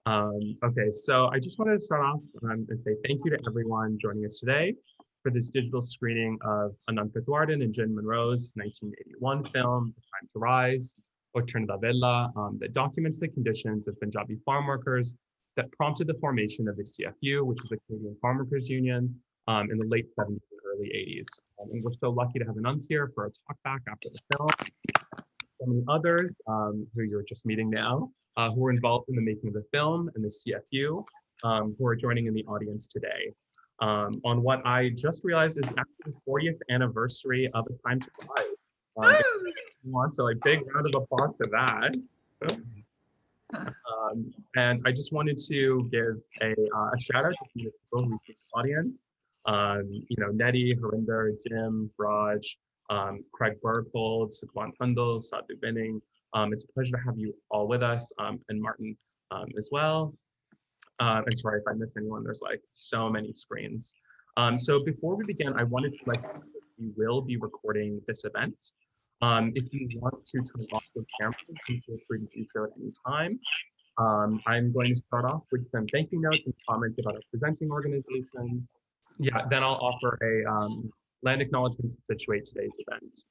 Okay, so I just wanted to start off and say thank you to everyone joining us today for this digital screening of Anand Patwardhan and Jim Munro's 1981 film, A Time to Rise, Uthan da Vela, that documents the conditions of Punjabi farm workers that prompted the formation of the CFU, which is the Canadian Farmworkers Union, in the late 70s and early 80s. And we're so lucky to have Anand here for a talk back after the film. So many others who you're just meeting now, who were involved in the making of the film and the CFU, who are joining in the audience today. On what I just realized is actually the 40th anniversary of A Time to Rise. So a big round of applause for that. And I just wanted to give a shout out to the people who are in the audience. Nettie, Harinder, Jim, Raj, Craig Berggold, Sukhwant Hundal, Sadhu. It's a pleasure to have you all with us, and Martin as well. And sorry if I missed anyone, there's like so many screens. So before we begin, I wanted to let you know that we will be recording this event. If you want to turn off the camera, please feel free to do so at any time. I'm going to start off with some thank you notes and comments about our presenting organizations. Yeah, then I'll offer a land acknowledgement to situate today's event.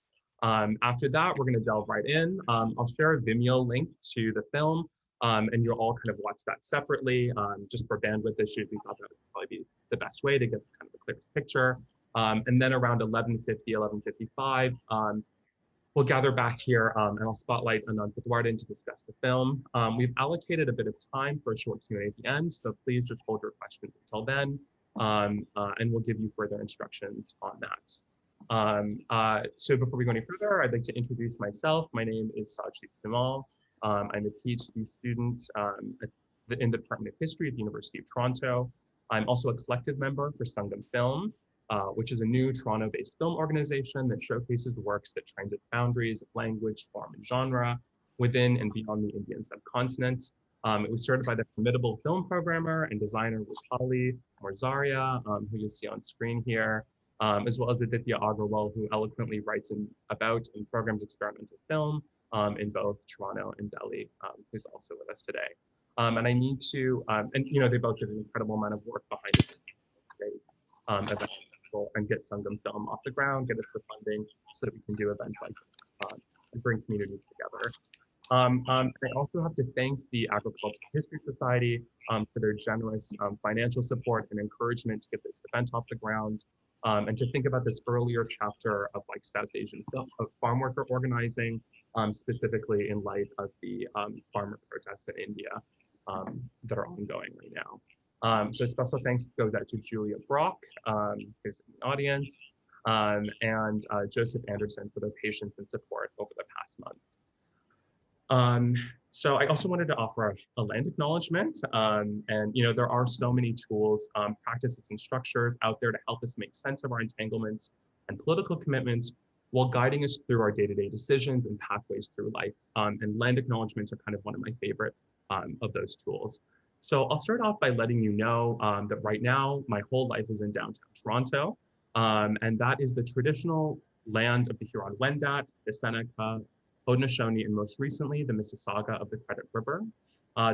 After that, we're going to delve right in. I'll share a Vimeo link to the film, and you'll all kind of watch that separately. Just for bandwidth issues, we thought that would probably be the best way to get kind of the clearest picture. And then around 11:50, 11:55, we'll gather back here and I'll spotlight Anand Patwardhan to discuss the film. We've allocated a bit of time for a short Q&A at the end, so please just hold your questions until then, and we'll give you further instructions on that. So before we go any further, I'd like to introduce myself. My name is Sajdeep Soomal. I'm a PhD student in the Department of History at the University of Toronto. I'm also a collective member for Sanghum Film, which is a new Toronto-based film organization that showcases works that transit boundaries of language, form, and genre within and beyond the Indian subcontinent. It was started by the formidable film programmer and designer Rupali Morzaria, who you see on screen here, as well as Aditya Agrawal, who eloquently writes about and programs experimental film in both Toronto and Delhi, who's also with us today. And I need to, they both did an incredible amount of work behind this and get Sanghum Film off the ground, get us the funding so that we can do events like this and bring communities together. I also have to thank the Agricultural History Society for their generous financial support and encouragement to get this event off the ground, and to think about this earlier chapter of like South Asian farm worker organizing, specifically in light of the farmer protests in India that are ongoing right now. So special thanks goes out to Julia Brock, who's in the audience, and Joseph Anderson for their patience and support over the past month. So I also wanted to offer a land acknowledgement, and there are so many tools, practices, and structures out there to help us make sense of our entanglements and political commitments while guiding us through our day-to-day decisions and pathways through life. And land acknowledgements are kind of one of my favorite of those tools. So I'll start off by letting you know that right now, my whole life is in downtown Toronto, and that is the traditional land of the Huron-Wendat, the Seneca, Haudenosaunee, and most recently, the Mississauga of the Credit River.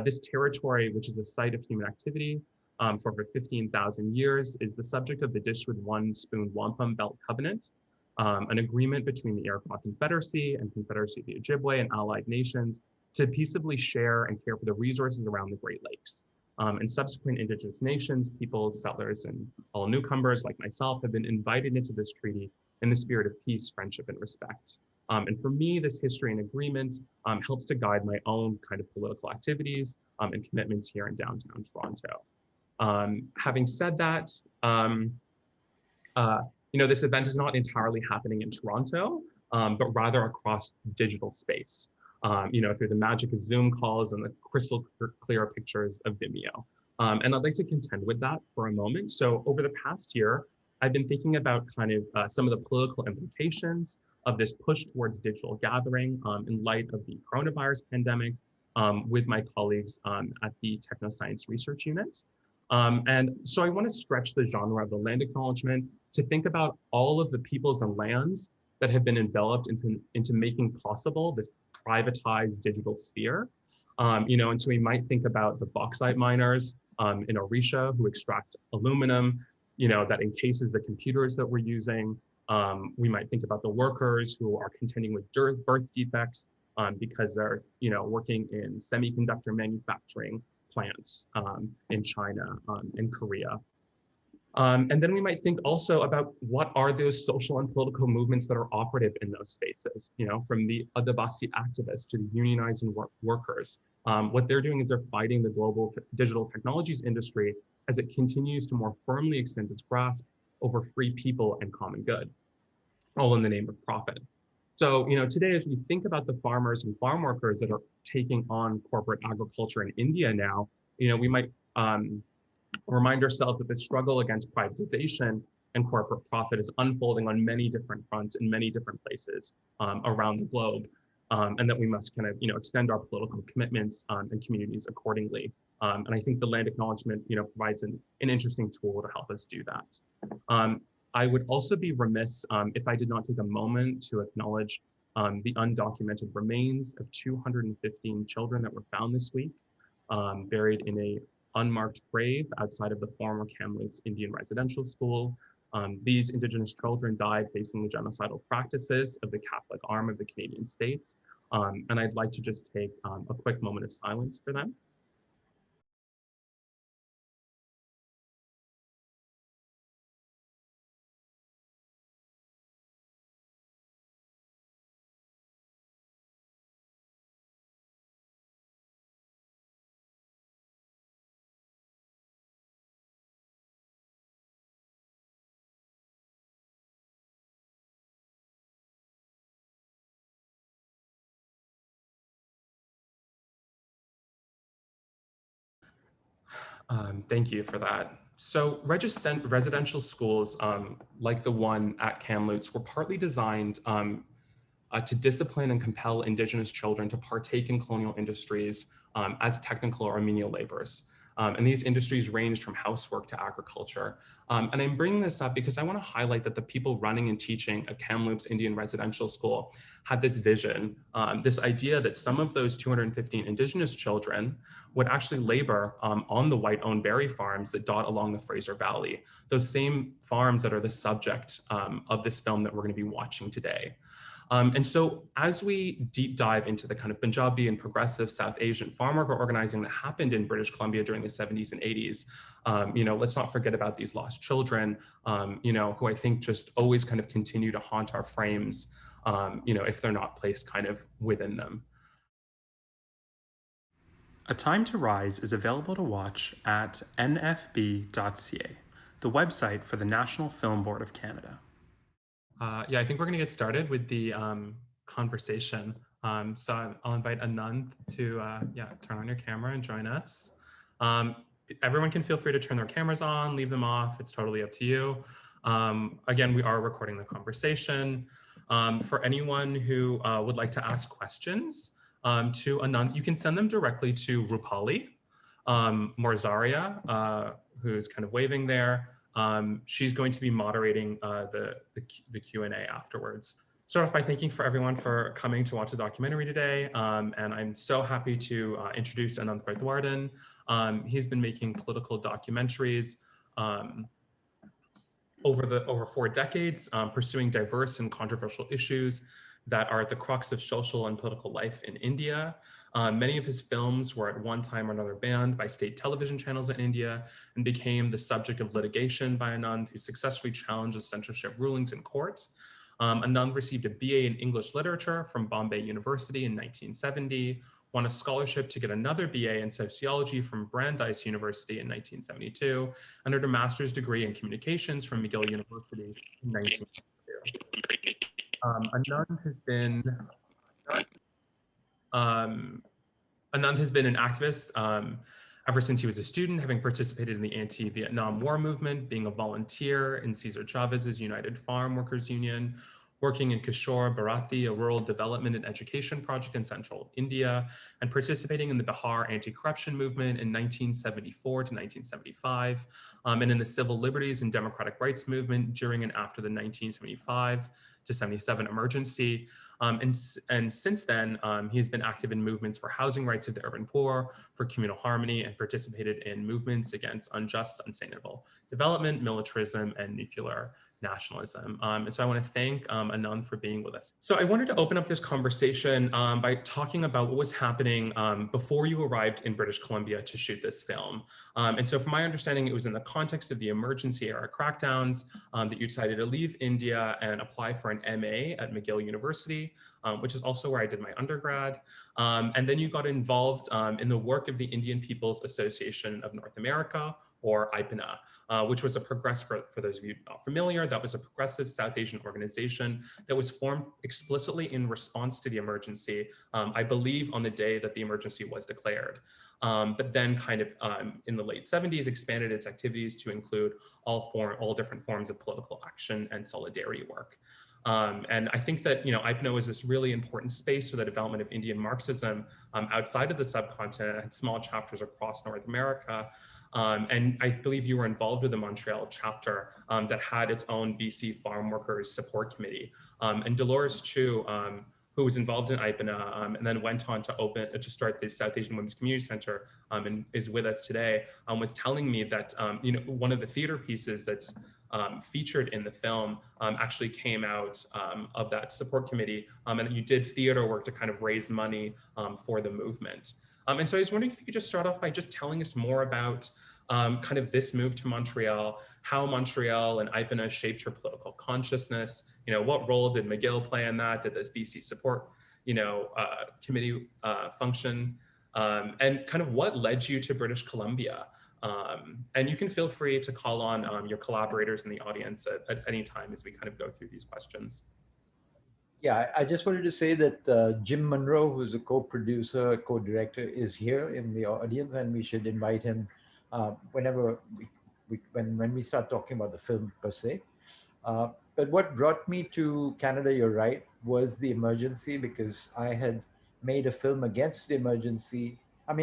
This territory, which is a site of human activity for over 15,000 years, is the subject of the Dish with One Spoon Wampum Belt Covenant, an agreement between the Iroquois Confederacy and Confederacy of the Ojibwe and allied nations to peaceably share and care for the resources around the Great Lakes. And subsequent Indigenous nations, peoples, settlers, and all newcomers like myself have been invited into this treaty in the spirit of peace, friendship, and respect. And for me, this history and agreement helps to guide my own kind of political activities and commitments here in downtown Toronto. Having said that, this event is not entirely happening in Toronto, but rather across digital space. Through the magic of Zoom calls and the crystal clear pictures of Vimeo. And I'd like to contend with that for a moment. So over the past year, I've been thinking about kind of some of the political implications of this push towards digital gathering in light of the coronavirus pandemic with my colleagues at the Technoscience Research Unit. And so I want to stretch the genre of the land acknowledgement to think about all of the peoples and lands that have been enveloped into making possible this privatized digital sphere. And so we might think about the bauxite miners in Orisha who extract aluminum, that encases the computers that we're using. We might think about the workers who are contending with birth defects because they're, working in semiconductor manufacturing plants in China and Korea. And then we might think also about what are those social and political movements that are operative in those spaces, from the Adivasi activists to the unionizing workers. What they're doing is they're fighting the global digital technologies industry as it continues to more firmly extend its grasp over free people and common good, all in the name of profit. So, today, as we think about the farmers and farm workers that are taking on corporate agriculture in India now, we might remind ourselves that the struggle against privatization and corporate profit is unfolding on many different fronts in many different places around the globe, and that we must kind of, extend our political commitments and communities accordingly. And I think the land acknowledgement, provides an interesting tool to help us do that. I would also be remiss if I did not take a moment to acknowledge the undocumented remains of 215 children that were found this week, buried in a unmarked grave outside of the former Kamloops Indian Residential School. These Indigenous children died facing the genocidal practices of the Catholic arm of the Canadian states. And I'd like to just take a quick moment of silence for them. Thank you for that. So residential schools, like the one at Kamloops, were partly designed to discipline and compel Indigenous children to partake in colonial industries as technical or menial laborers. And these industries ranged from housework to agriculture. And I'm bringing this up because I want to highlight that the people running and teaching at Kamloops Indian Residential School had this vision, this idea that some of those 215 Indigenous children would actually labor on the white-owned berry farms that dot along the Fraser Valley, those same farms that are the subject of this film that we're going to be watching today. And so as we deep dive into the kind of Punjabi and progressive South Asian farm worker organizing that happened in British Columbia during the 70s and 80s, let's not forget about these lost children, who I think just always kind of continue to haunt our frames, if they're not placed kind of within them. A Time to Rise is available to watch at nfb.ca, the website for the National Film Board of Canada. Yeah, I think we're going to get started with the conversation. So I'll invite Anand to turn on your camera and join us. Everyone can feel free to turn their cameras on, leave them off. It's totally up to you. Again, we are recording the conversation. For anyone who would like to ask questions to Anand, you can send them directly to Rupali Morzaria, who's kind of waving there. She's going to be moderating the Q&A afterwards. Start off by thanking for everyone for coming to watch the documentary today. And I'm so happy to introduce Anand Patwardhan. He's been making political documentaries over 4 decades, pursuing diverse and controversial issues that are at the crux of social and political life in India. Many of his films were at one time or another banned by state television channels in India and became the subject of litigation by Anand, who successfully challenged the censorship rulings in court. Anand received a BA in English Literature from Bombay University in 1970, won a scholarship to get another BA in Sociology from Brandeis University in 1972, and earned a master's degree in Communications from McGill University in 1972. Anand has been an activist ever since he was a student, having participated in the anti-Vietnam War movement, being a volunteer in Cesar Chavez's United Farmworkers Union, working in Kishore Bharati, a rural development and education project in central India, and participating in the Bihar anti-corruption movement in 1974 to 1975, and in the civil liberties and democratic rights movement during and after the 1975 to 77 emergency. And since then, he has been active in movements for housing rights of the urban poor, for communal harmony, and participated in movements against unjust, unsustainable development, militarism, and nuclear nationalism. And so I want to thank Anand for being with us. So I wanted to open up this conversation by talking about what was happening before you arrived in British Columbia to shoot this film. And so from my understanding, it was in the context of the emergency era crackdowns that you decided to leave India and apply for an MA at McGill University, which is also where I did my undergrad. And then you got involved in the work of the Indian People's Association of North America, or IPNA, which was a for those of you not familiar, that was a progressive South Asian organization that was formed explicitly in response to the emergency, I believe on the day that the emergency was declared. But then kind of in the late 70s expanded its activities to include all different forms of political action and solidarity work. And I think that, IPNO is this really important space for the development of Indian Marxism outside of the subcontinent, and small chapters across North America. And I believe you were involved with the Montreal chapter that had its own BC Farm Workers Support Committee. And Dolores Chu, who was involved in IPNA and then went on to start the South Asian Women's Community Center and is with us today, was telling me that one of the theater pieces that's featured in the film actually came out of that support committee, and that you did theater work to kind of raise money for the movement. And so I was wondering if you could just start off by just telling us more about kind of this move to Montreal, how Montreal and IPNA shaped your political consciousness. What role did McGill play in that? Did this BC support, committee function? And kind of what led you to British Columbia? And you can feel free to call on your collaborators in the audience at any time as we kind of go through these questions. Yeah, I just wanted to say that Jim Munro, who's a co-producer, co-director, is here in the audience, and we should invite him whenever when we start talking about the film per se. But what brought me to Canada, you're right, was the emergency, because I had made a film against the emergency. I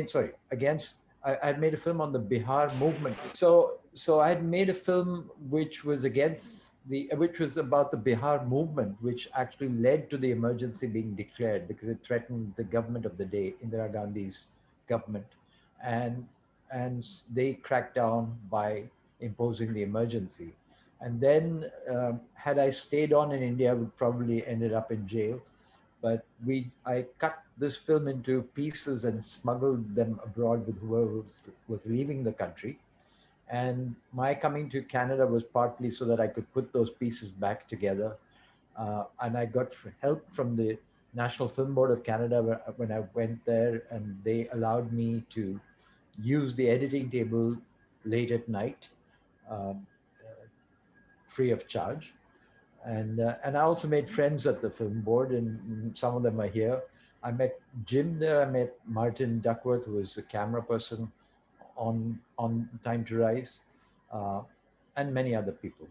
had made a film on the Bihar movement. So I had made a film which was about the Bihar movement, which actually led to the emergency being declared because it threatened the government of the day, Indira Gandhi's government. And they cracked down by imposing the emergency. And then had I stayed on in India, I would probably ended up in jail. But I cut this film into pieces and smuggled them abroad with whoever was leaving the country. And my coming to Canada was partly so that I could put those pieces back together. And I got help from the National Film Board of Canada when I went there, and they allowed me to use the editing table late at night, free of charge. And I also made friends at the film board, and some of them are here. I met Jim there. I met Martin Duckworth, who was a camera person on Time to Rise, and many other people.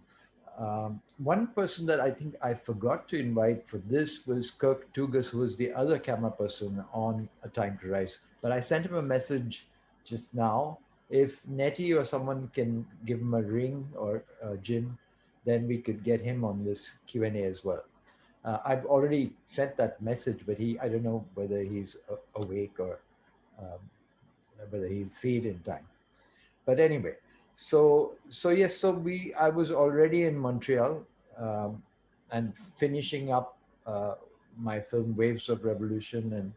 One person that I think I forgot to invite for this was Kirk Tugas, who was the other camera person on A Time to Rise. But I sent him a message just now. If Nettie or someone can give him a ring, or Jim, then we could get him on this Q&A as well. I've already sent that message, but I don't know whether he's awake or whether he'll see it in time. But anyway, I was already in Montreal and finishing up my film Waves of Revolution and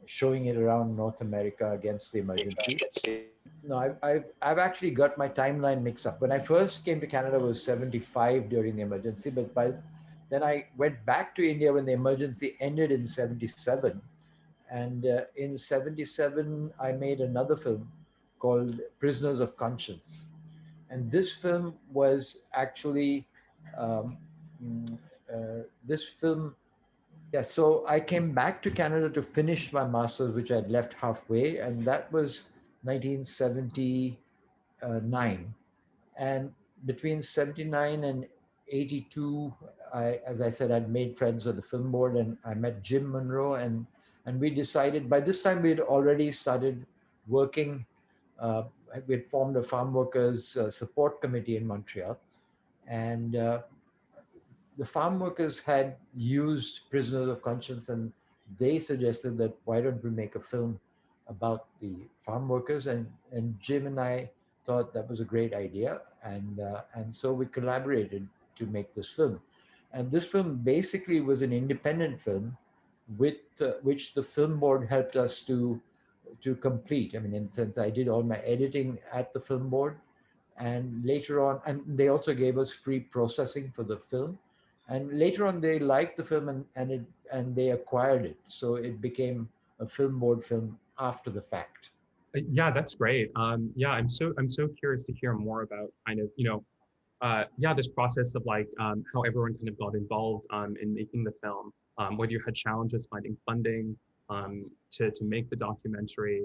showing it around North America against the emergency. No, I've actually got my timeline mixed up. When I first came to Canada, it was 75 during the emergency, but then I went back to India when the emergency ended in 77. And in 77, I made another film called Prisoners of Conscience. And this film was actually, so I came back to Canada to finish my master's, which I'd left halfway, and that was 1979. And between 79 and 82, as I said, I'd made friends with the film board, and I met Jim Munro, and we decided, by this time we'd already started working, we'd formed a farm workers support committee in Montreal. And the farm workers had used prisoners of conscience, and they suggested that why don't we make a film about the farm workers, and Jim and I thought that was a great idea, and so we collaborated to make this film. And this film basically was an independent film with which the film board helped us to complete. I mean, in the sense, I did all my editing at the film board, and later on, and they also gave us free processing for the film. And later on, they liked the film, and they acquired it, so it became a film board film after the fact. Yeah, that's great. Yeah, I'm so curious to hear more about kind of, yeah, this process of like how everyone kind of got involved in making the film, whether you had challenges finding funding to make the documentary.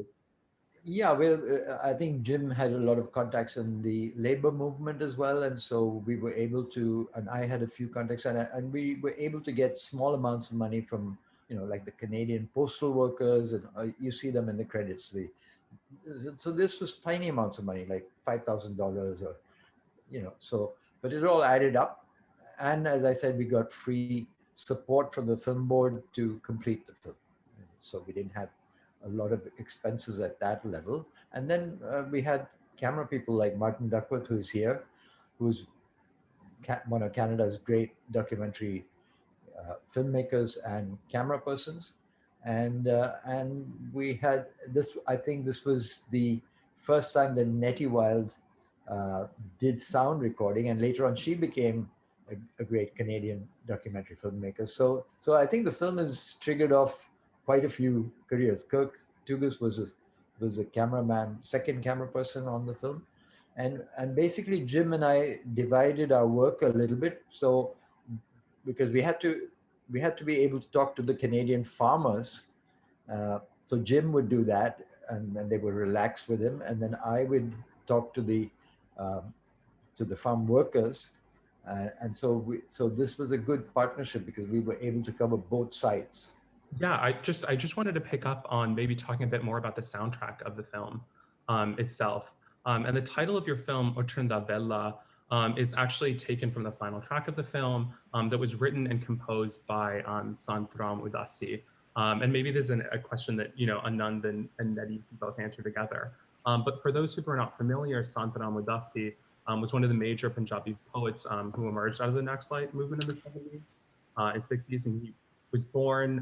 Yeah, well, I think Jim had a lot of contacts in the labor movement as well, and so we were able to, and I had a few contacts, and we were able to get small amounts of money from, like the Canadian postal workers, and you see them in the credits. So this was tiny amounts of money, like $5,000, or so, but it all added up, and as I said, we got free support from the film board to complete the film, so we didn't have a lot of expenses at that level. And then we had camera people like Martin Duckworth, who's here, who's one of Canada's great documentary filmmakers and camera persons. And we had this. I think this was the first time that Nettie Wild did sound recording, and later on she became a great Canadian documentary filmmaker. So I think the film has triggered off quite a few careers. Kirk Tugas was a cameraman, second camera person on the film, and basically Jim and I divided our work a little bit. So because we had to be able to talk to the Canadian farmers. So Jim would do that, and then they would relax with him, and then I would talk um, to the farm workers, and so this was a good partnership because we were able to cover both sides. Yeah, I just wanted to pick up on maybe talking a bit more about the soundtrack of the film itself. And the title of your film, Uthan da Vela, is actually taken from the final track of the film that was written and composed by Santram Udasi. And maybe there's a question that Anand and Nettie can both answer together. But for those who are not familiar, Santram Udasi was one of the major Punjabi poets who emerged out of the Naxalite movement in the 70s and 60s, and he was born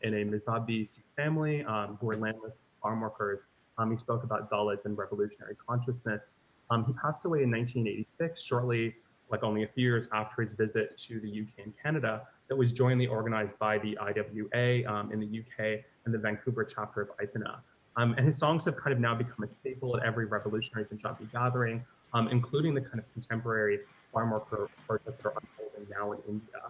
in a Mizrahi Sikh family who were landless farm workers. He spoke about Dalit and revolutionary consciousness. He passed away in 1986, shortly, like only a few years after his visit to the UK and Canada, that was jointly organized by the IWA in the UK and the Vancouver chapter of IPNA. And his songs have kind of now become a staple at every revolutionary Punjabi gathering, including the kind of contemporary farm worker protests that are unfolding now in India.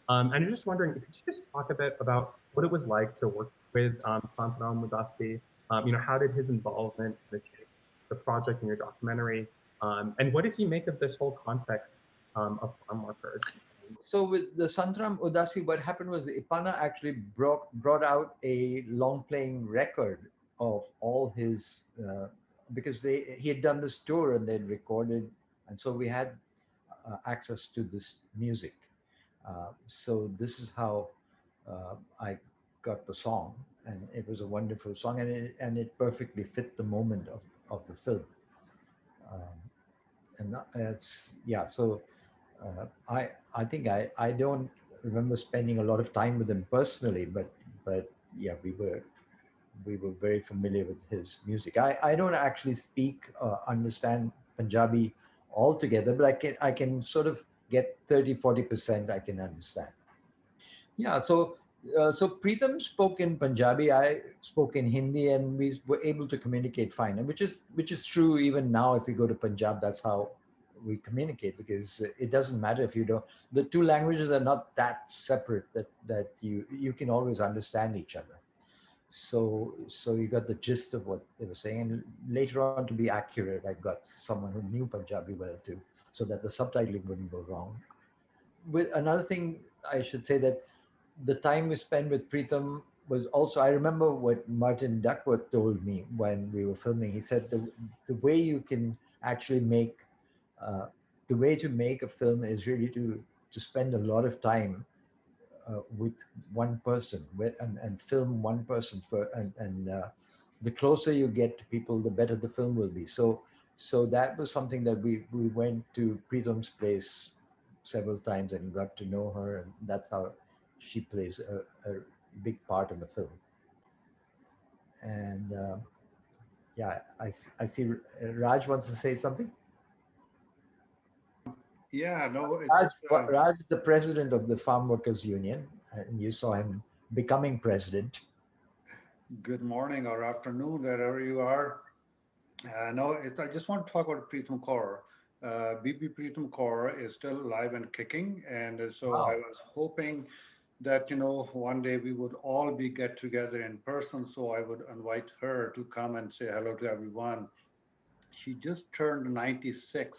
And I'm just wondering, could you just talk a bit about what it was like to work with Santram Mudasi? How did his involvement kind of shape the project in your documentary? And what did he make of this whole context of farm workers? So with the Santram Udasi, what happened was Ipana actually brought out a long playing record of all his because he had done this tour and they'd recorded, and so we had access to this music. So this is how I got the song, and it was a wonderful song, and it perfectly fit the moment of the film. Um, and it's yeah. So I think I don't remember spending a lot of time with him personally, but yeah, we were very familiar with his music. I don't actually speak understand Punjabi altogether, but I can sort of get 30-40% I can understand. Yeah, so Preetham spoke in Punjabi, I spoke in Hindi, and we were able to communicate fine, and which is true even now. If you go to Punjab, that's how we communicate, because it doesn't matter if you don't. The two languages are not that separate that you can always understand each other. So you got the gist of what they were saying, and later on, to be accurate, I got someone who knew Punjabi well too, so that the subtitling wouldn't go wrong. With another thing, I should say that the time we spent with Preetham was also, I remember what Martin Duckworth told me when we were filming. He said the way you can actually make, uh, the way to make a film is really to to spend a lot of time with one person and film one person the closer you get to people, the better the film will be. So that was something that we went to Preetham's place several times and got to know her, and that's how she plays a big part in the film. And yeah, I see Raj wants to say something. Yeah, no, Raj is the president of the Farmworkers Union, and you saw him becoming president. good morning or afternoon, wherever you are. No, I just want to talk about Preetham Kaur. BB Preetham Kaur is still alive and kicking. And so Wow. I was hoping that, one day we would all be get together in person. So I would invite her to come and say hello to everyone. She just turned 96,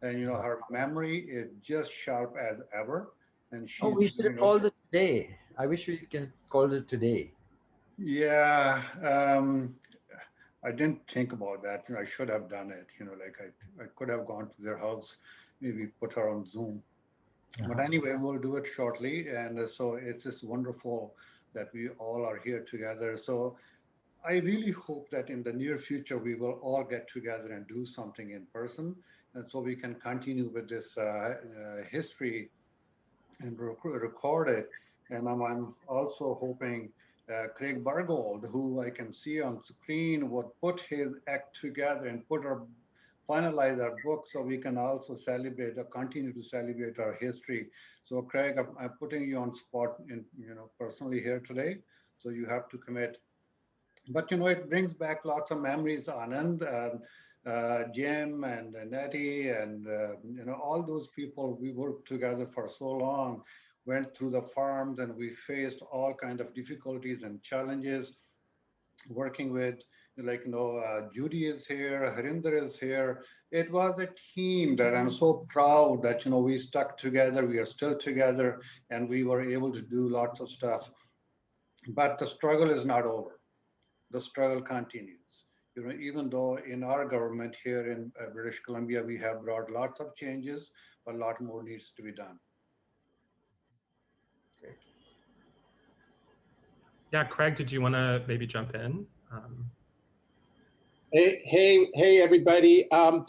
and her memory is just sharp as ever, and Oh, she's we should have doing called it today. I wish we can call it today. yeah. I didn't think about that. I should have done it. Like I could have gone to their house, maybe put her on Zoom. But anyway, we'll do it shortly. And so it's just wonderful that we all are here together. So I really hope that in the near future, we will all get together and do something in person. And so we can continue with this history and record it. And I'm also hoping Craig Berggold, who I can see on screen, would put his act together and finalize our book so we can also celebrate or continue to celebrate our history. So Craig, I'm putting you on spot personally here today. So you have to commit. But it brings back lots of memories, Anand, Jim and Nettie and all those people. We worked together for so long, went through the farms, and we faced all kind of difficulties and challenges working with, Judy is here, Harinder is here. It was a team that I'm so proud that we stuck together, we are still together, and we were able to do lots of stuff. But the struggle is not over. The struggle continues. Even though in our government here in British Columbia, we have brought lots of changes, but a lot more needs to be done. Yeah, Craig, did you want to maybe jump in? Hey, everybody. I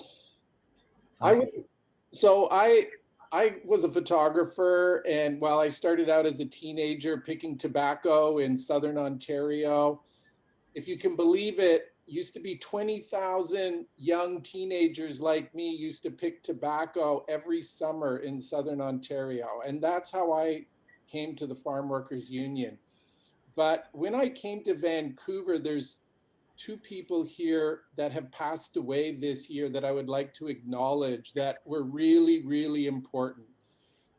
was a photographer, and while I started out as a teenager picking tobacco in Southern Ontario, if you can believe it, used to be 20,000 young teenagers like me used to pick tobacco every summer in Southern Ontario. And that's how I came to the Farmworkers Union. But when I came to Vancouver, there's two people here that have passed away this year that I would like to acknowledge that were really, really important.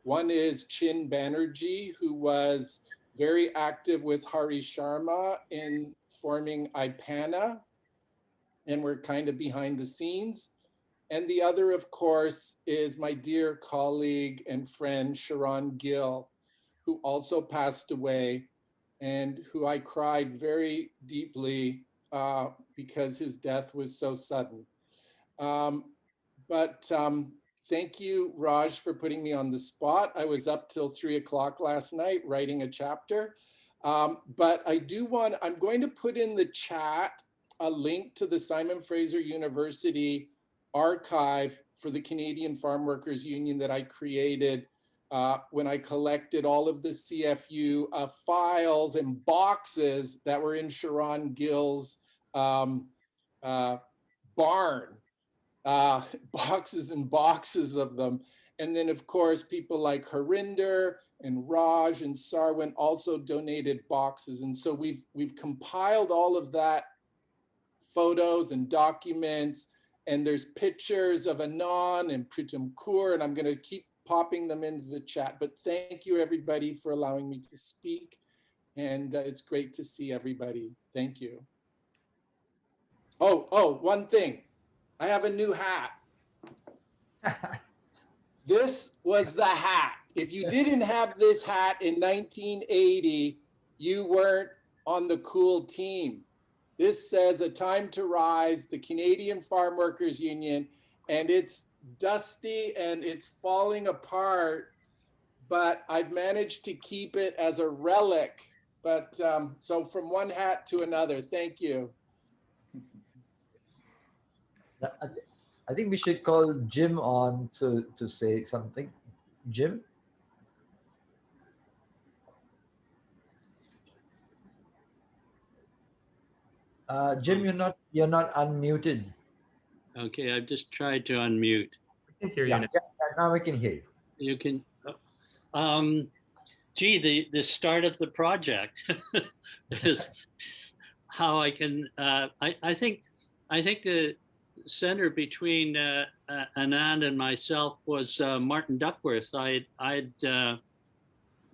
One is Chin Banerjee, who was very active with Hari Sharma in forming IPANA, and we're kind of behind the scenes. And the other, of course, is my dear colleague and friend, Sharon Gill, who also passed away and who I cried very deeply because his death was so sudden. Thank you, Raj, for putting me on the spot. I was up till 3 o'clock last night writing a chapter. But I'm going to put in the chat a link to the Simon Fraser University archive for the Canadian Farmworkers Union that I created when I collected all of the CFU files and boxes that were in Sharon Gill's barn. Boxes and boxes of them. And then, of course, people like Harinder and Raj and Sarwan also donated boxes. And so we've compiled all of that photos and documents, and there's pictures of Anand and Pritam Kaur, and I'm going to keep popping them into the chat. But thank you, everybody, for allowing me to speak. And it's great to see everybody. Thank you. Oh, one thing. I have a new hat. This was the hat. If you didn't have this hat in 1980, you weren't on the cool team. This says "A Time to Rise," the Canadian Farmworkers Union, and it's dusty and it's falling apart. but I've managed to keep it as a relic. But so from one hat to another, thank you. I think we should call Jim on to say something. Jim? Jim, you're not unmuted. Okay, I've just tried to unmute. I can hear you Yeah, now. now we can hear you. You can. Gee, the start of the project is how I can. I think the center between Anand and myself was Martin Duckworth. I'd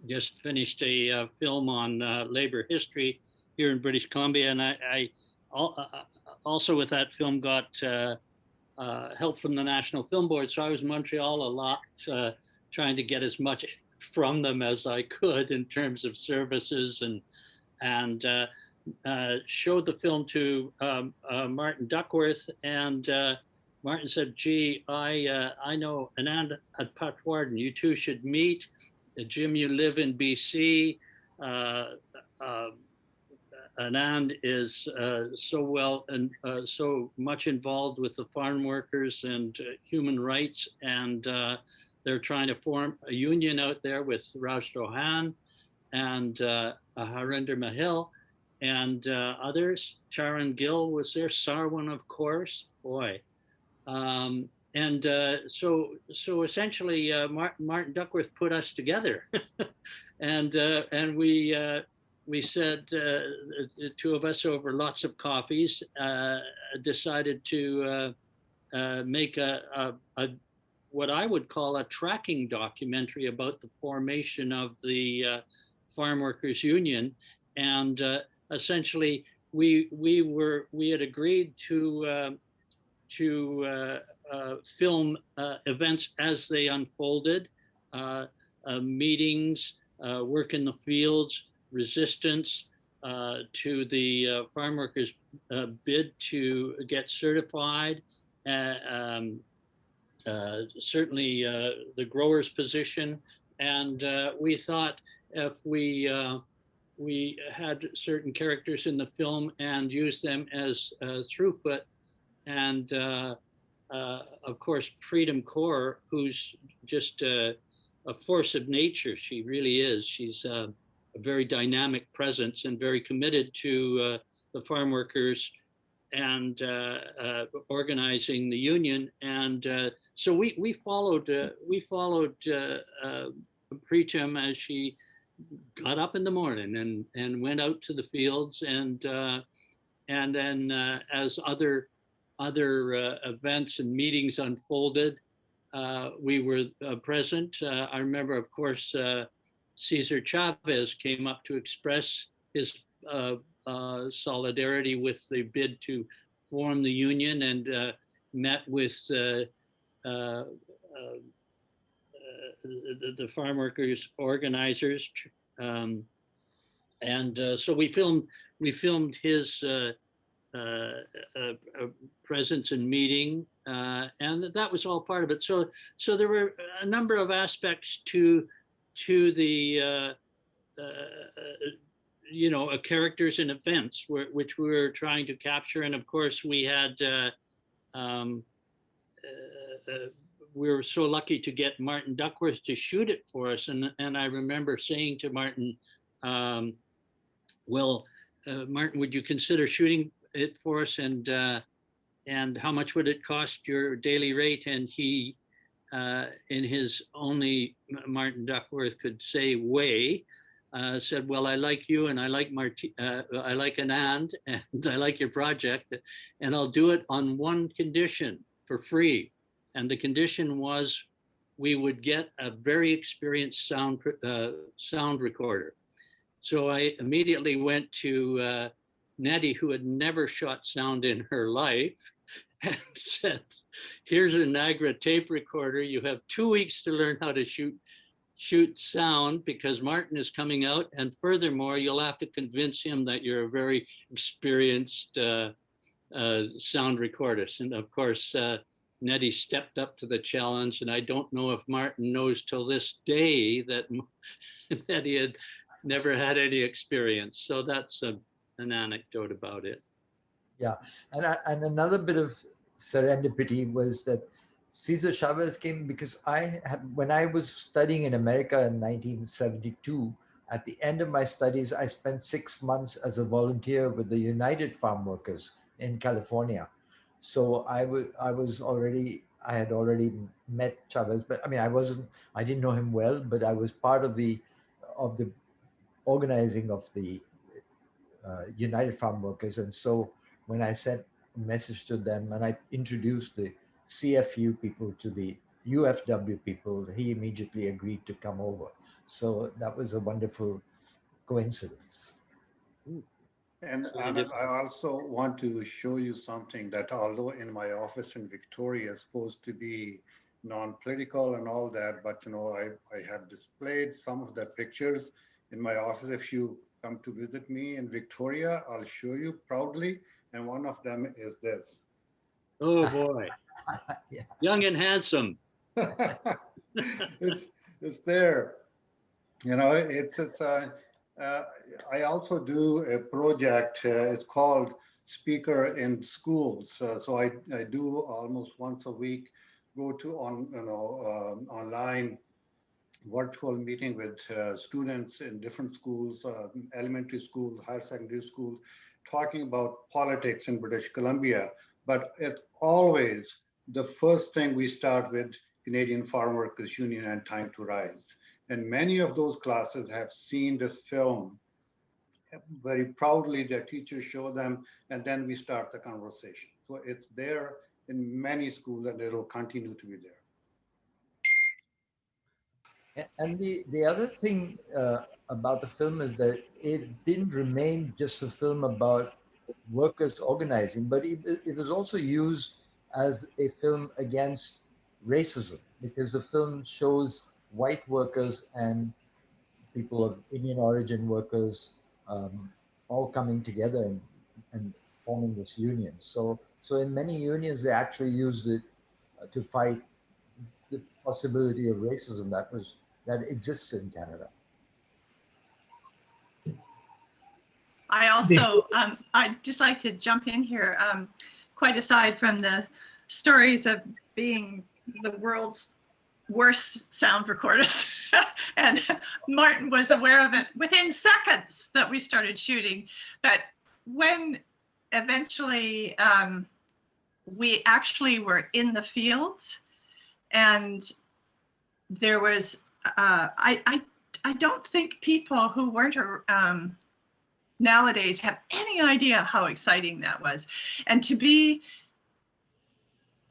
just finished a film on labor history here in British Columbia, and I also with that film got help from the National Film Board. So I was in Montreal a lot, trying to get as much from them as I could in terms of services, and showed the film to Martin Duckworth, and Martin said, "Gee, I know Anand Patwardhan. You two should meet. Jim, you live in BC. Anand is so well and so much involved with the farm workers and human rights, and they're trying to form a union out there with Raj Chouhan and Harinder Mahil and others. Charan Gill was there, Sarwan, of course, boy. So essentially, Martin Duckworth put us together, and we said, the two of us over lots of coffees, decided to make what I would call a tracking documentary about the formation of the Farmworkers Union. And essentially, we had agreed to film events as they unfolded, meetings, work in the fields, resistance to the farm workers' bid to get certified, certainly the growers' position. And we thought if we had certain characters in the film and used them as throughput, and of course, Freedom Kaur, who's just a force of nature. She really is. She's a very dynamic presence and very committed to the farm workers and organizing the union. And so we followed Preetam as she got up in the morning and went out to the fields, and then as other events and meetings unfolded, we were present. I remember, of course, Cesar Chavez came up to express his solidarity with the bid to form the union, and met with the farm workers organizers, and so we filmed his presence and meeting, and that was all part of it. So there were a number of aspects to the characters and events which we were trying to capture. And of course, we had we were so lucky to get Martin Duckworth to shoot it for us. And I remember saying to Martin, Martin, would you consider shooting it for us? And how much would it cost your daily rate? And he, in his only Martin Duckworth could say way, said, well, I like you, and I like I like Anand, and I like your project, and I'll do it on one condition, for free. And the condition was we would get a very experienced sound recorder. So I immediately went to Nettie, who had never shot sound in her life, and said, here's a Niagara tape recorder. You have 2 weeks to learn how to shoot sound, because Martin is coming out. And furthermore, you'll have to convince him that you're a very experienced sound recordist. And of course, Nettie stepped up to the challenge, and I don't know if Martin knows till this day that Nettie had never had any experience. So that's an anecdote about it. Yeah, and another bit of serendipity was that Cesar Chavez came because when I was studying in America in 1972, at the end of my studies, I spent 6 months as a volunteer with the United Farmworkers in California. So I had already met Chavez, but I mean, I didn't know him well, but I was part of the organizing of the United Farmworkers. And so when I sent a message to them and I introduced the CFU people to the UFW people, he immediately agreed to come over. So that was a wonderful coincidence. And Anand, I also want to show you something that although in my office in Victoria is supposed to be non-political and all that, but I have displayed some of the pictures in my office. If you come to visit me in Victoria, I'll show you proudly. And one of them is this. Oh boy. Yeah. Young and handsome. It's there. I also do a project. It's called Speaker in Schools. So I do almost once a week, go to online virtual meeting with students in different schools, elementary schools, higher secondary schools, talking about politics in British Columbia. But it's always the first thing we start with Canadian Farmworkers Union and Time to Rise. And many of those classes have seen this film. Very proudly, their teachers show them, and then we start the conversation. So it's there in many schools, and it will continue to be there. And the other thing about the film is that it didn't remain just a film about workers organizing, but it was also used as a film against racism, because the film shows white workers and people of Indian origin workers all coming together and forming this union. So in many unions, they actually used it to fight the possibility of racism that exists in Canada. I also, I'd just like to jump in here, quite aside from the stories of being the world's worst sound recordist. And Martin was aware of it within seconds that we started shooting. But when eventually we actually were in the fields, and there was, I don't think people who weren't nowadays have any idea how exciting that was. And to be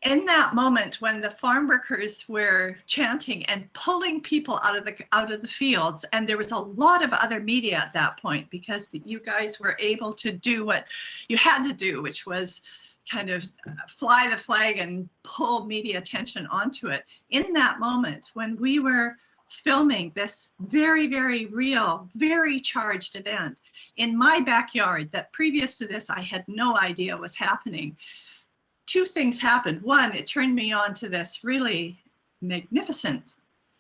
in that moment when the farm workers were chanting and pulling people out of the fields, and there was a lot of other media at that point, because you guys were able to do what you had to do, which was kind of fly the flag and pull media attention onto it. In that moment when we were filming this very, very real, very charged event in my backyard that previous to this I had no idea was happening, two things happened. One, it turned me on to this really magnificent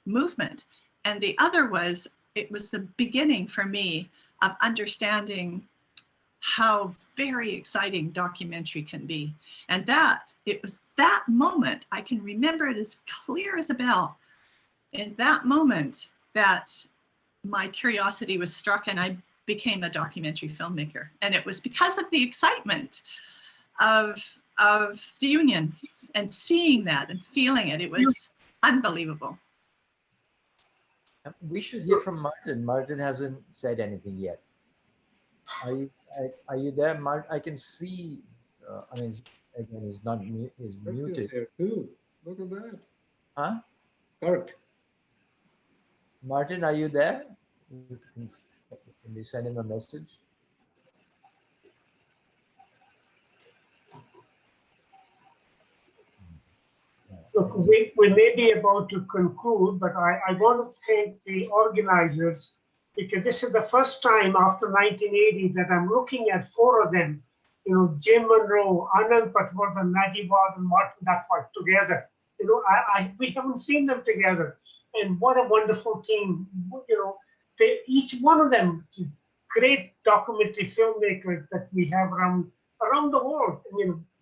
movement. And the other was, it was the beginning for me of understanding how very exciting documentary can be. And it was that moment, I can remember it as clear as a bell, in that moment that my curiosity was struck and I became a documentary filmmaker. And it was because of the excitement of the union and seeing that and feeling it. It was unbelievable. We should hear from Martin. Martin hasn't said anything yet. Are you there, Martin? I can see, I mean, again, he's muted. There too. Look at that. Huh? Kurt. Martin, are you there? Can you send him a message? Look, we may be about to conclude, but I want to thank the organizers, because this is the first time after 1980 that I'm looking at 4 of them Jim Munro, Anand Patwardhan, Nettie Wild, and Martin Duckworth together. We haven't seen them together. And what a wonderful team. Each one of them is great documentary filmmakers that we have around the world,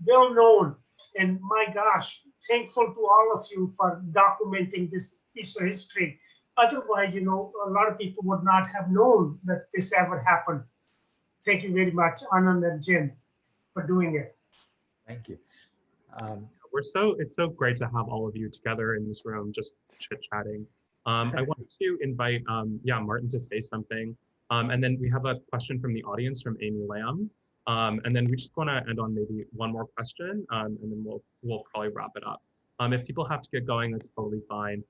well known. And my gosh, thankful to all of you for documenting this piece of history. Otherwise, a lot of people would not have known that this ever happened. Thank you very much, Anand and Jim, for doing it. Thank you. It's so great to have all of you together in this room, just chit-chatting. I wanted to invite, Martin to say something. And then we have a question from the audience from Amy Lamb. And then we just want to end on maybe one more question, and then we'll probably wrap it up. If people have to get going, that's totally fine.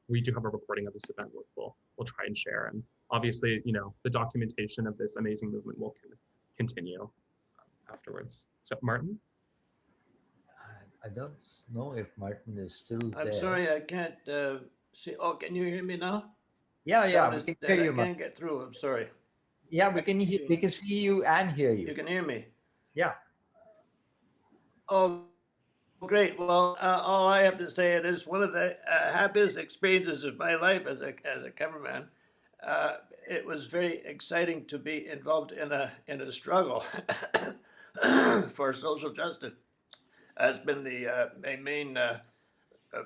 We do have a recording of this event, which we'll try and share. And obviously, the documentation of this amazing movement will continue afterwards. So, Martin? I don't know if Martin is still there. I'm sorry, I can't see. Oh, can you hear me now? Yeah, we can hear you. I can't get through. I'm sorry. Yeah, we can see you and hear you. You can hear me? Yeah. Oh, great. Well, all I have to say, it is one of the happiest experiences of my life as a cameraman. It was very exciting to be involved in a struggle for social justice. Has been the main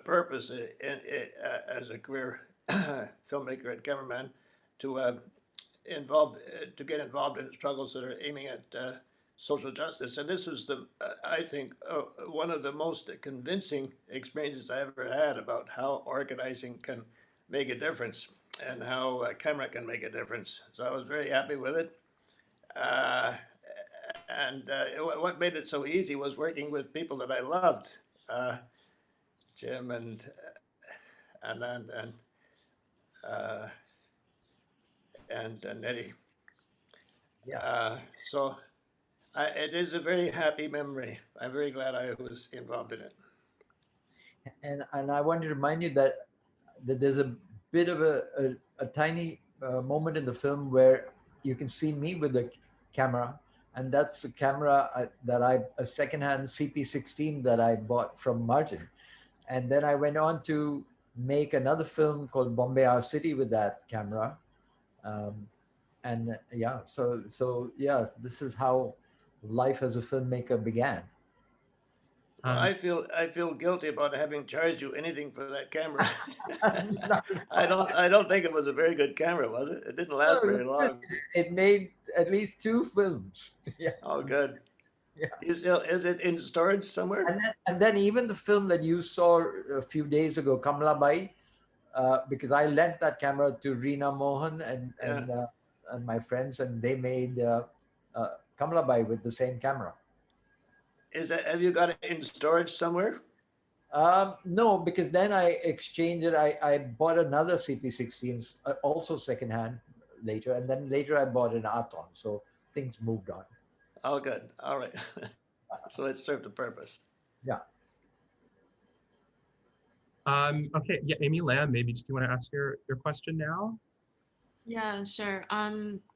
purpose as a career filmmaker and cameraman to get involved in struggles that are aiming at social justice. And this was I think, one of the most convincing experiences I ever had about how organizing can make a difference and how camera can make a difference. So I was very happy with it. What made it so easy was working with people that I loved, Jim and Anand and Nettie. Yeah. So it is a very happy memory. I'm very glad I was involved in it. And I want to remind you that there's a bit of a tiny moment in the film where you can see me with the camera. And that's the camera a secondhand CP16 that I bought from Martin. And then I went on to make another film called Bombay Our City with that camera. So this is how life as a filmmaker began. Well, I feel guilty about having charged you anything for that camera. I don't think it was a very good camera, was it? It didn't last very long. It made at least 2 films. Yeah. Oh, good. Yeah. Is it in storage somewhere? And then even the film that you saw a few days ago, Kamala Bai, because I lent that camera to Reena Mohan and my friends, and they made Kamala Bai with the same camera. Have you got it in storage somewhere? No, because then I exchanged it. I bought another CP16, also secondhand later, and then later I bought an Aton. So things moved on. Oh, good. All right. So it served a purpose. Yeah. Okay. Yeah, Amy Lamb, maybe do you want to ask your question now? Yeah, sure.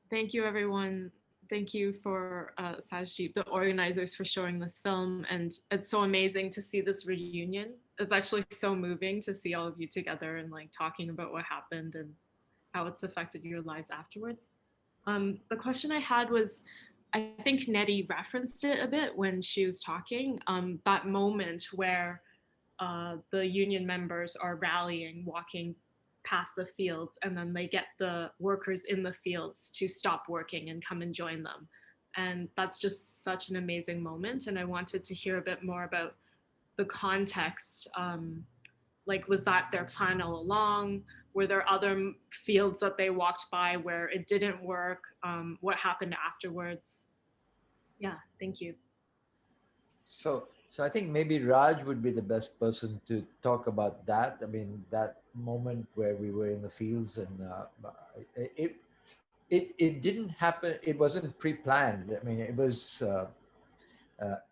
Thank you, everyone. Thank you for Sajdeep, the organizers, for showing this film. And it's so amazing to see this reunion. It's actually so moving to see all of you together and talking about what happened and how it's affected your lives afterwards. The question I had was, I think Nettie referenced it a bit when she was talking, that moment where the union members are rallying, walking past the fields, and then they get the workers in the fields to stop working and come and join them. And that's just such an amazing moment. And I wanted to hear a bit more about the context. Was that their plan all along? Were there other fields that they walked by where it didn't work? What happened afterwards? Yeah, thank you. So I think maybe Raj would be the best person to talk about that. I mean, that moment where we were in the fields, and it didn't happen. It wasn't pre-planned. I mean, it was,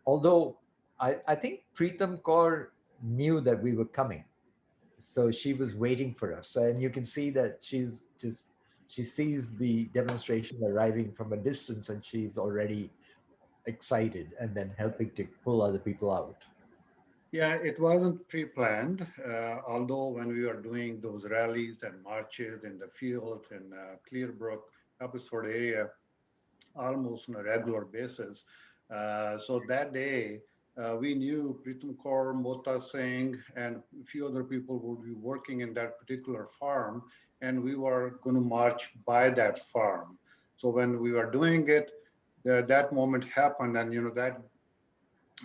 although I think Preetam Kaur knew that we were coming. So she was waiting for us. And you can see that she sees the demonstration arriving from a distance, and she's already excited and then helping to pull other people out? Yeah, it wasn't pre-planned, although when we were doing those rallies and marches in the field in Clearbrook, Abbotsford area, almost on a regular basis. So that day, we knew Pritam Kaur, Mota Singh, and a few other people would be working in that particular farm, and we were going to march by that farm. So when we were doing it, that moment happened, and that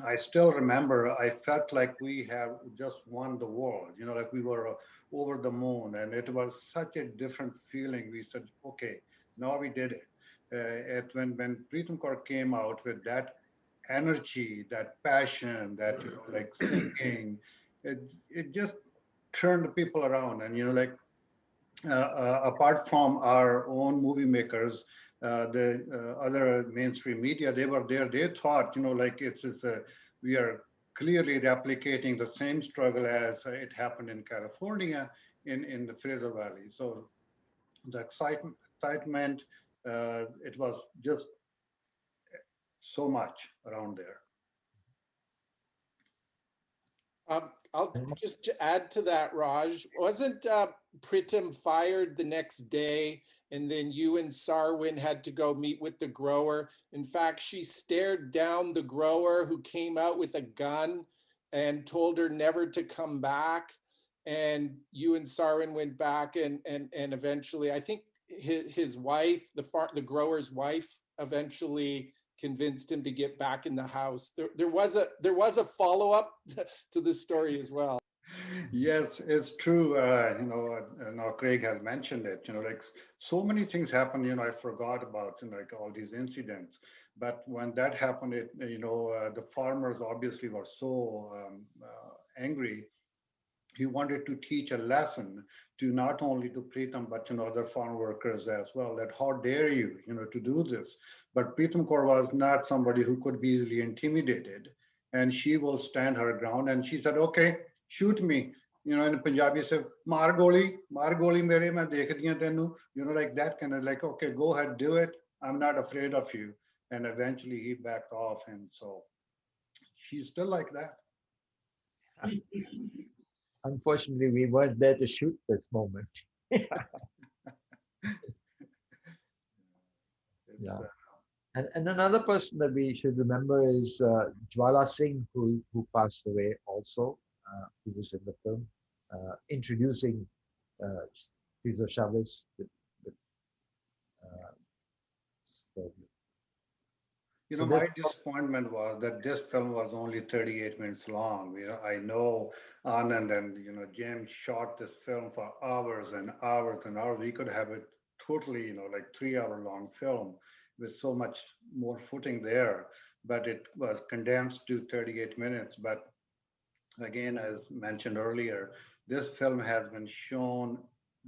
I still remember. I felt like we have just won the world. Like we were over the moon, and it was such a different feeling. We said, "Okay, now we did it." When Pritam Kaur came out with that energy, that passion, that like singing, it just turned people around. And apart from our own movie makers, the other mainstream media, they were there. They thought, like we are clearly replicating the same struggle as it happened in California in the Fraser Valley. So the excitement, it was just so much around there. I'll just add to that, Raj. Wasn't Pritam fired the next day, and then you and Sarwin had to go meet with the grower? In fact, she stared down the grower who came out with a gun and told her never to come back. And you and Sarwin went back, and eventually, I think his wife, the grower's wife, eventually convinced him to get back in the house. There was a follow-up to the story as well. Yes, it's true. Now Craig has mentioned it. Like so many things happen. I forgot about like all these incidents. But when that happened, the farmers obviously were so angry. He wanted to teach a lesson to not only to Pritam but other farm workers as well. That how dare you, to do this? But Pritam Kaur was not somebody who could be easily intimidated, and she will stand her ground. And she said, "Okay, shoot me." In Punjabi, say, "Maar goli mere, main dekhdi haan tenu." Like that kind of like, okay, go ahead, do it. I'm not afraid of you. And eventually he backed off, and so she's still like that. Unfortunately, we weren't there to shoot this moment. Yeah. And another person that we should remember is Jwala Singh, who passed away also, who was in the film, introducing Cesar Chavez. My disappointment was that this film was only 38 minutes long. I know Anand and Jim shot this film for hours and hours and hours. We could have it totally, like 3-hour long film with so much more footing there, but it was condensed to 38 minutes. But again, as mentioned earlier, this film has been shown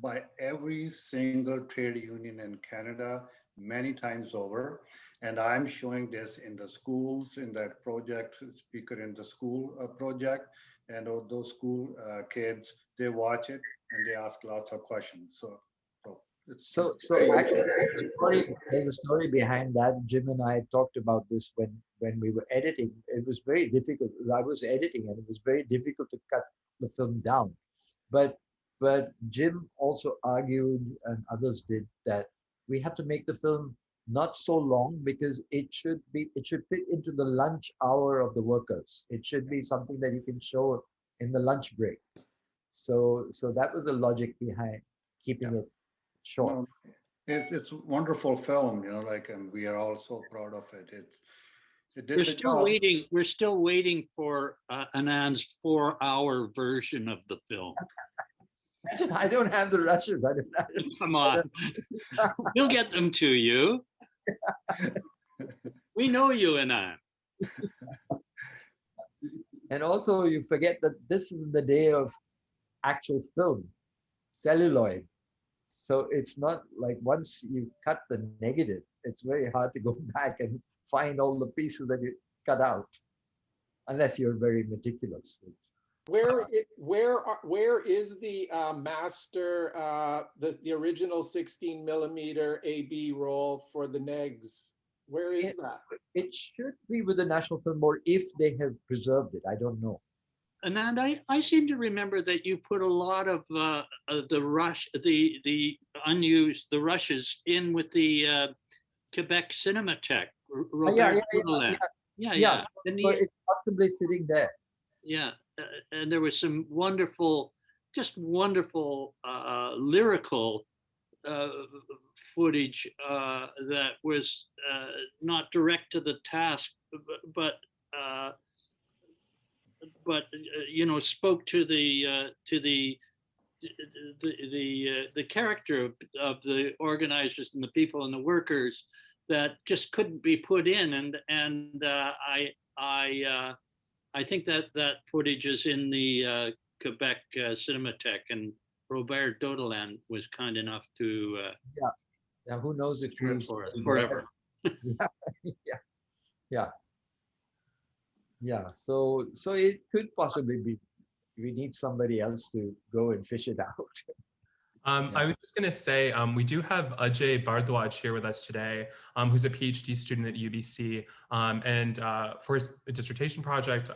by every single trade union in Canada many times over. And I'm showing this in the schools, in that project, Speaker in the School project. And those school kids, they watch it and they ask lots of questions. So actually, there's a story behind that. Jim and I talked about this when we were editing. It was very difficult. I was editing, and it was very difficult to cut the film down. But Jim also argued, and others did, that we have to make the film not so long because it should fit into the lunch hour of the workers. It should be something that you can show in the lunch break. So that was the logic behind keeping it short. No, it's a wonderful film, and we are all so proud of it. We're still waiting for Anand's 4-hour version of the film. I don't have the rushes. Come on, we'll get them to you. We know you, Anand. And also, you forget that this is the day of actual film, celluloid. So it's not like once you cut the negative, it's very hard to go back and find all the pieces that you cut out, unless you're very meticulous. Where is the master, the original 16mm AB roll for the negs? Where is that? It should be with the National Film Board if they have preserved it. I don't know. Anand, I seem to remember that you put a lot of the unused, the rushes in with the Quebec Cinematheque. Yeah. So it's possibly sitting there. Yeah, and there was some wonderful, just wonderful lyrical footage that was not direct to the task, but you know, spoke to the character of the organizers and the people and the workers that just couldn't be put in, and I think that footage is in the Quebec Cinematheque, and Robert Dodelan was kind enough to Yeah, who knows if he's forever. Yeah. So it could possibly be. We need somebody else to go and fish it out. I was just going to say, we do have Ajay Bhardwaj here with us today, who's a PhD student at UBC. And for his dissertation project,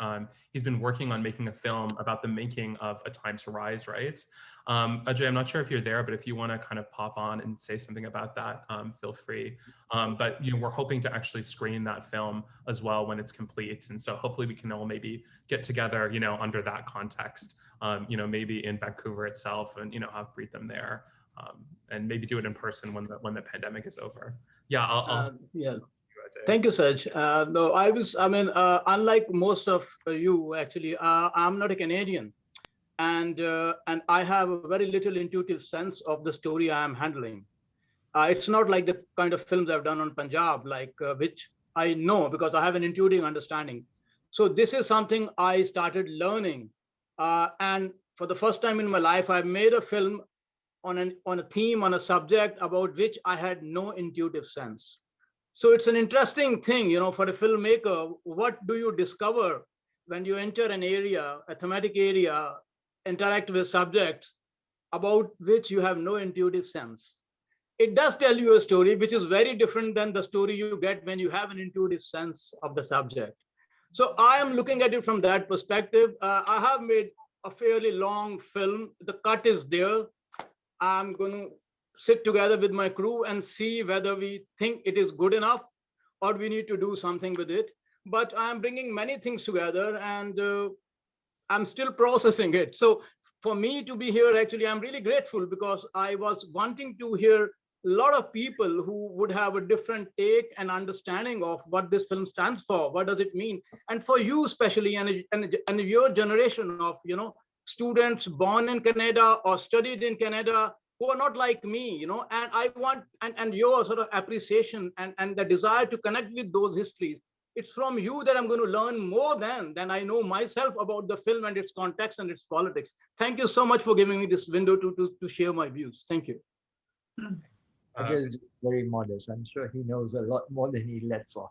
he's been working on making a film about the making of A Time to Rise, right? Ajay, I'm not sure if you're there, but if you want to kind of pop on and say something about that, feel free. But you know, we're hoping to actually screen that film as well when it's complete. And so hopefully we can all maybe get together, you know, under that context. You know, maybe in Vancouver itself, and you know, have breed them there, and maybe do it in person when the pandemic is over. Yeah, I'll yeah. Thank you, Saj. No, I mean, unlike most of you, actually, I'm not a Canadian, and I have a very little intuitive sense of the story I am handling. It's not like the kind of films I've done on Punjab, like which I know because I have an intuitive understanding. So this is something I started learning. And for the first time in my life, I made a film on a theme, on a subject about which I had no intuitive sense. So it's an interesting thing, you know, for a filmmaker. What do you discover when you enter an area, a thematic area, interact with subjects about which you have no intuitive sense? It does tell you a story, which is very different than the story you get when you have an intuitive sense of the subject. So I am looking at it from that perspective. I have made a fairly long film. The cut is there. I'm going to sit together with my crew and see whether we think it is good enough or we need to do something with it. But I'm bringing many things together, and I'm still processing it. So for me to be here, actually, I'm really grateful because I was wanting to hear a lot of people who would have a different take and understanding of what this film stands for. What does it mean? And for you, especially, and your generation of, you know, students born in Canada or studied in Canada who are not like me, you know, and I want, and your sort of appreciation and the desire to connect with those histories. It's from you that I'm going to learn more than I know myself about the film and its context and its politics. Thank you so much for giving me this window to share my views. Thank you. Ajay is very modest. I'm sure he knows a lot more than he lets on.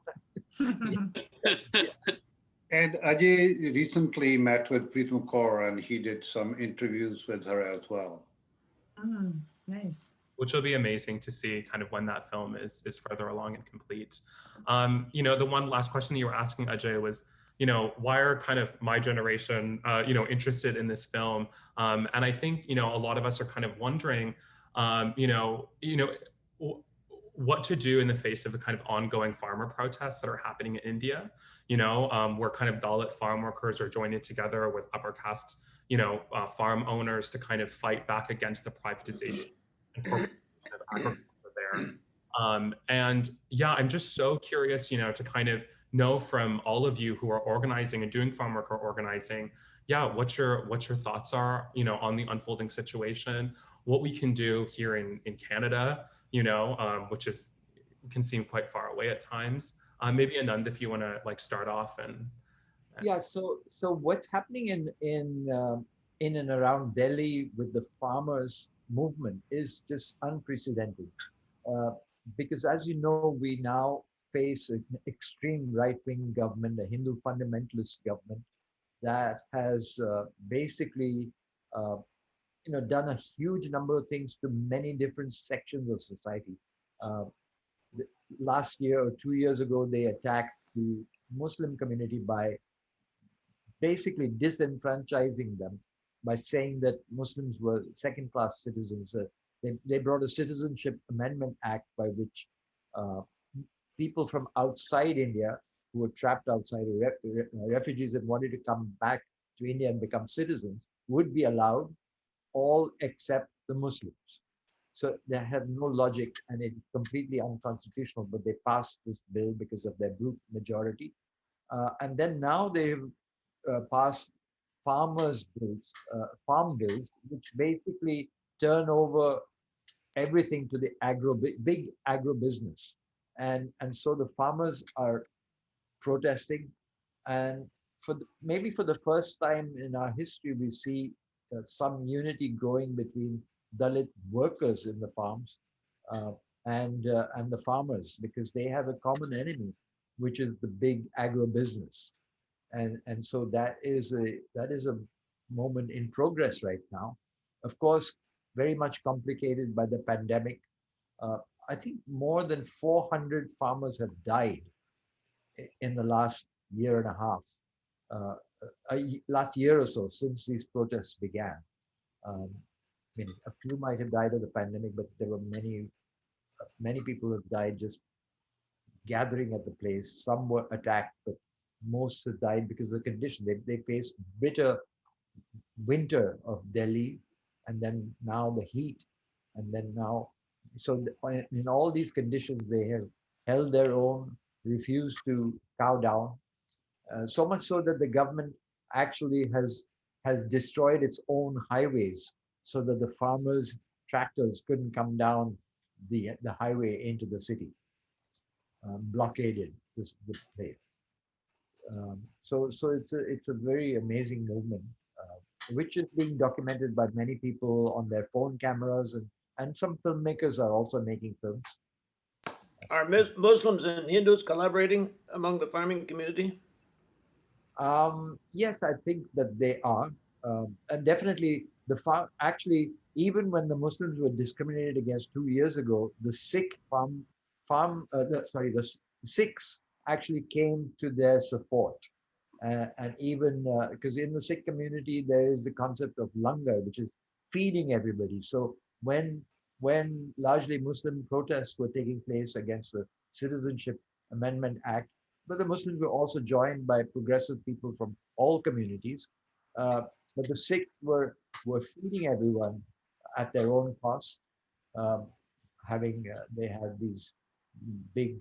And Ajay recently met with Preetam Kaur, and he did some interviews with her as well. Nice. Which will be amazing to see kind of when that film is further along and complete. You know, the one last question that you were asking, Ajay, was, you know, why are kind of my generation, you know, interested in this film? And I think, you know, a lot of us are kind of wondering, you know, what to do in the face of the kind of ongoing farmer protests that are happening in India, you know, where kind of Dalit farm workers are joining together with upper caste, you know, farm owners to kind of fight back against the privatization and corporatization of agriculture there. And yeah, I'm just so curious, you know, to kind of know from all of you who are organizing and doing farm worker organizing, yeah, what your thoughts are, you know, on the unfolding situation, what we can do here in Canada, you know, which can seem quite far away at times. Maybe Anand, if you want to like start off and. Yeah. So what's happening in and around Delhi with the farmers movement is just unprecedented, because as you know, we now face an extreme right-wing government, a Hindu fundamentalist government that has basically you know, done a huge number of things to many different sections of society. last year or 2 years ago, they attacked the Muslim community by basically disenfranchising them by saying that Muslims were second-class citizens. They brought a Citizenship Amendment Act by which people from outside India who were trapped outside, refugees that wanted to come back to India and become citizens, would be allowed, all except the Muslims. So they had no logic, and it's completely unconstitutional, but they passed this bill because of their brute majority. And then now they've passed farmers' bills, farm bills, which basically turn over everything to the big agribusiness. And so the farmers are protesting, and maybe for the first time in our history, we see some unity growing between Dalit workers in the farms and the farmers, because they have a common enemy, which is the big agribusiness. And so that is a moment in progress right now. Of course, very much complicated by the pandemic. I think more than 400 farmers have died in the last year and a half, last year or so, since these protests began. I mean, a few might have died of the pandemic, but there were many people who have died just gathering at the place. Some were attacked, but most have died because of the condition. They faced bitter winter of Delhi, and then now the heat, and then now, so in all these conditions, they have held their own, refused to cow down, so much so that the government actually has destroyed its own highways so that the farmers' tractors couldn't come down the highway into the city, blockaded the place. So it's a very amazing movement, which is being documented by many people on their phone cameras, and some filmmakers are also making films. Are Muslims and Hindus collaborating among the farming community? Yes, I think that they are, and definitely actually, even when the Muslims were discriminated against 2 years ago, the Sikh the Sikhs actually came to their support, and even because in the Sikh community there is the concept of langar, which is feeding everybody. So when largely Muslim protests were taking place against the Citizenship Amendment Act, but the Muslims were also joined by progressive people from all communities. But the Sikhs were feeding everyone at their own cost. They had these big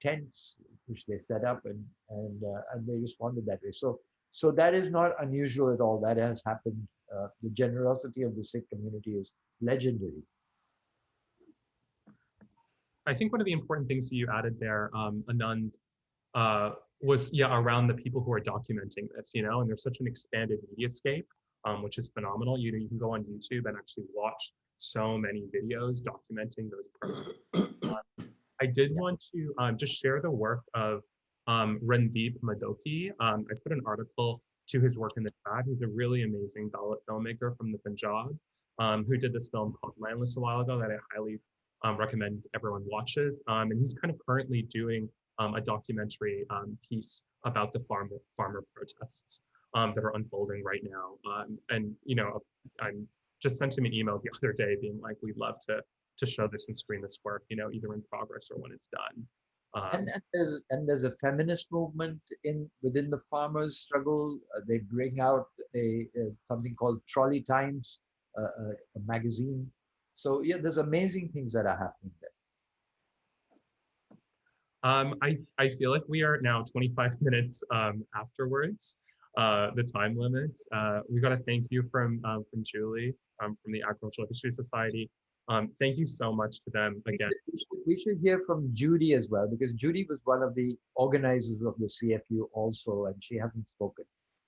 tents which they set up, and they responded that way. So that is not unusual at all. That has happened. The generosity of the Sikh community is legendary. I think one of the important things that you added there, Anand, was around the people who are documenting this, and there's such an expanded mediascape, which is phenomenal. You can go on YouTube and actually watch so many videos documenting those protests. I did want to just share the work of Randeep Madoki. I put an article to his work in the chat. He's a really amazing Dalit filmmaker from the Punjab, who did this film called Landless a while ago that I highly recommend everyone watches. And he's kind of currently doing a documentary piece about the farmer protests that are unfolding right now. And I just sent him an email the other day being like, we'd love to show this and screen this work, either in progress or when it's done. And there's a feminist movement within the farmers' struggle. They bring out something called Trolley Times, a magazine. So yeah, there's amazing things that are happening there. I feel like we are now 25 minutes afterwards, the time limit. We got to thank you from Julie from the Agricultural History Society. Thank you so much to them again. We should hear from Judy as well, because Judy was one of the organizers of the CFU also, and she hasn't spoken.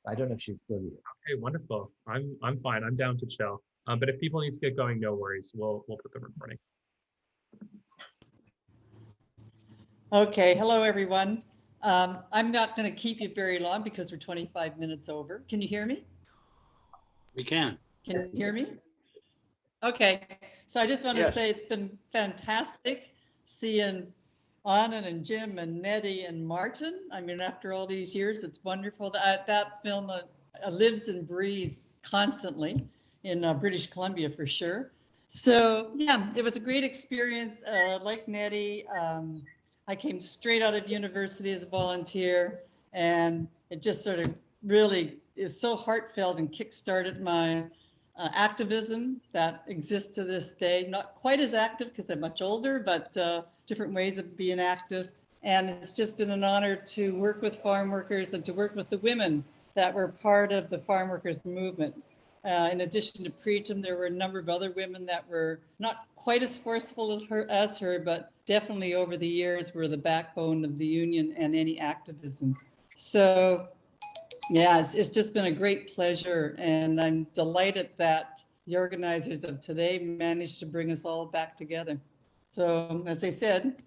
I don't know if she's still here. Okay, wonderful. I'm fine. I'm down to chill. But if people need to get going, no worries. We'll put the recording. Okay, hello everyone. I'm not going to keep you very long because we're 25 minutes over. Can you hear me? We can. Can you hear me? Okay, so I just want to say it's been fantastic seeing Anand and Jim and Nettie and Martin. I mean, after all these years, it's wonderful. That film lives and breathes constantly in British Columbia for sure. So yeah, it was a great experience. Like Nettie, I came straight out of university as a volunteer, and it just sort of really is so heartfelt and kickstarted my activism that exists to this day. Not quite as active because I'm much older, but different ways of being active. And it's just been an honor to work with farm workers and to work with the women that were part of the farm workers movement. In addition to Preetam, there were a number of other women that were not quite as forceful as her, but definitely over the years were the backbone of the union and any activism. So yeah, it's just been a great pleasure, and I'm delighted that the organizers of today managed to bring us all back together. So as I said,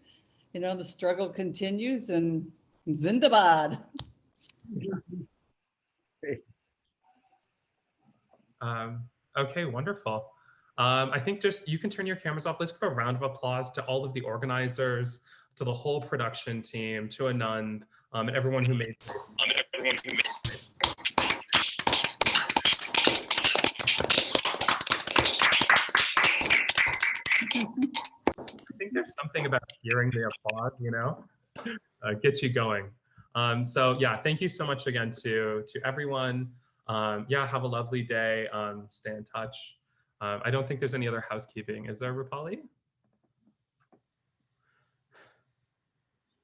you know, the struggle continues, and Zindabad. Okay, wonderful. I think just you can turn your cameras off. Let's give a round of applause to all of the organizers, to the whole production team, to Anand, and everyone who made it. I think there's something about hearing the applause, you know, gets you going. So yeah, thank you so much again to everyone. Yeah, have a lovely day. Stay in touch. I don't think there's any other housekeeping. Is there, Rupali?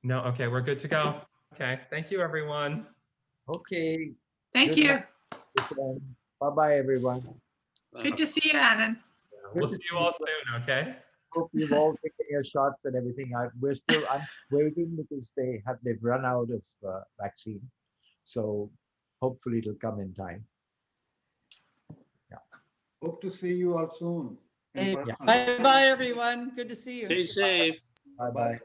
No, okay, we're good to go. Okay, thank you, everyone. Okay. Thank you. Bye-bye, everyone. Good to see you, Anand. We'll see you all soon, okay? Hope you've all taken your shots and everything. I'm waiting because they've run out of vaccine. So hopefully it'll come in time. Yeah. Hope to see you all soon. Bye-bye, everyone. Good to see you. Stay safe. Bye-bye.